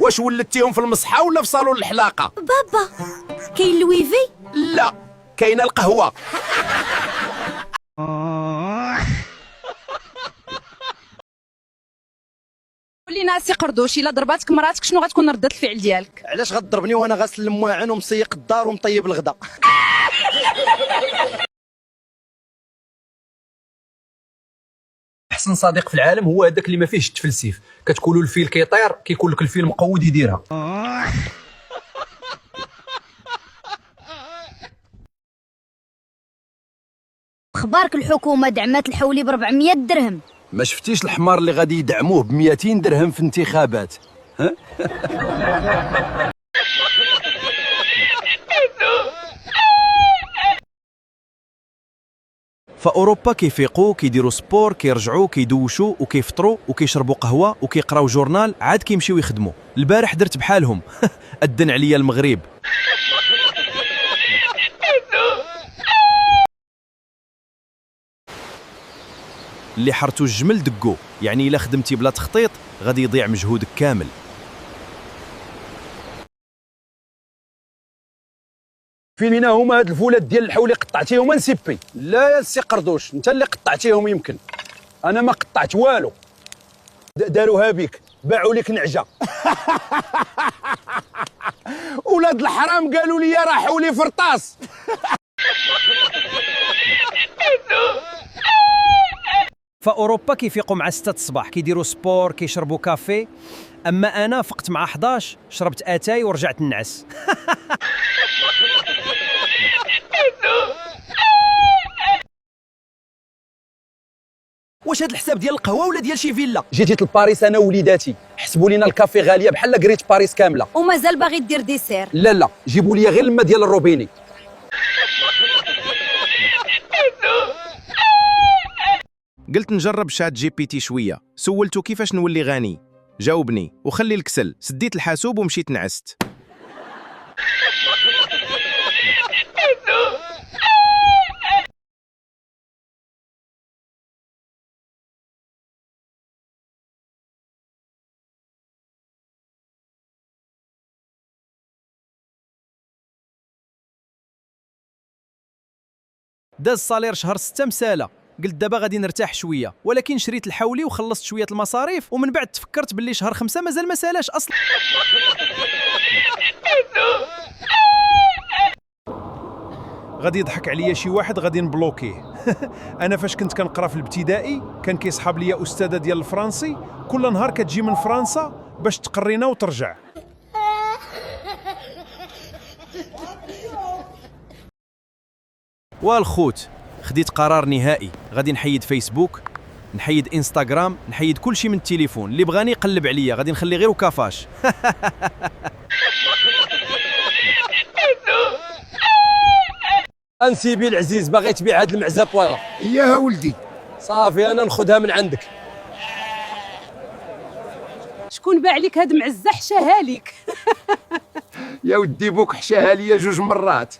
واش ولدتيهم في المصحة ولا في صالون الحلاقة؟ بابا كاين لويفي؟ لا، كاينه القهوة. قولي ناسي قردوش، الا ضرباتك مراتك شنو غتكون ردة الفعل ديالك؟ علاش غضربني وانا غاسل المواعن ومسيق الدار ومطيب الغدا؟ احسن صديق في العالم هو هذاك اللي ما فيهش التفلسيف. كتقولوا الفيل كيطير، كيقول لك الفيل مقود يديرها. اخبارك الحكومه دعمات الحولي ب 400 درهم. ما شفتيش الحمار اللي غادي يدعموه ب 200 درهم في الانتخابات؟ ها؟ فأوروبا كيفيقوا كيديروا سبور كيرجعوا كيدوشوا وكيفطروا وكيشربوا قهوة وكيقراو جورنال عاد كيمشيو يخدموا. البارح درت بحالهم. أدن عليا المغرب. اللي حرتو الجمل دقو، يعني إلا خدمتي بلا تخطيط غادي يضيع مجهودك كامل. فين هما هاد الفولات ديال الحولي قطعتيهم نسيبي؟ لا يا سي قردوش، انت اللي قطعتيهم يمكن. انا ما قطعت والو. داروها بك، باعوا لك نعجه. ولاد الحرام قالوا لي راه حولي فرطاس. فأوروبا كيفيقوا مع 6 الصباح كيديروا سبور كيشربوا كافي. أما أنا فقت مع 11 شربت أتاي ورجعت نعس. واش هاد الحساب ديال القهوه ولا ديال شي فيلا؟ جيتي لباريس انا ووليداتي، حسبوا لينا الكافي غاليه بحال قريت باريس كامله. ومازال باغي دير ديسير؟ لا لا، جيبوا لي غير الماء ديال الروبيني. قلت نجرب شات جي بي تي شوية، سولته كيفاش نولي غني، جاوبني وخلي الكسل، سديت الحاسوب ومشيت نعست. داز صالير شهر 6 مسالة، قلت دابا غادي نرتاح شويه، ولكن شريت الحولي وخلصت شويه المصاريف، ومن بعد تفكرت باللي شهر 5 مازال ما سالاش اصلا. غادي يضحك عليا شي واحد غادي نبلوكيه. انا فاش كنت كنقرا في الابتدائي كان كيصحاب ليا استاذه ديال الفرنسي، كل نهار كتجي من فرنسا باش تقرينا وترجع. والخوت خديت قرار نهائي، غادي نحيد فيسبوك، نحيد انستغرام، نحيد كل شيء من التليفون. اللي بغاني يقلب عليا غادي نخلي غير وكافاش. انسيبي العزيز، باغي تبيع هاد المعزه بوالا؟ يا ولدي صافي انا ناخذها من عندك. شكون باع لك هاد معزه حشاها لك؟ يا ودي بوك حشاها ليا 2 مرات.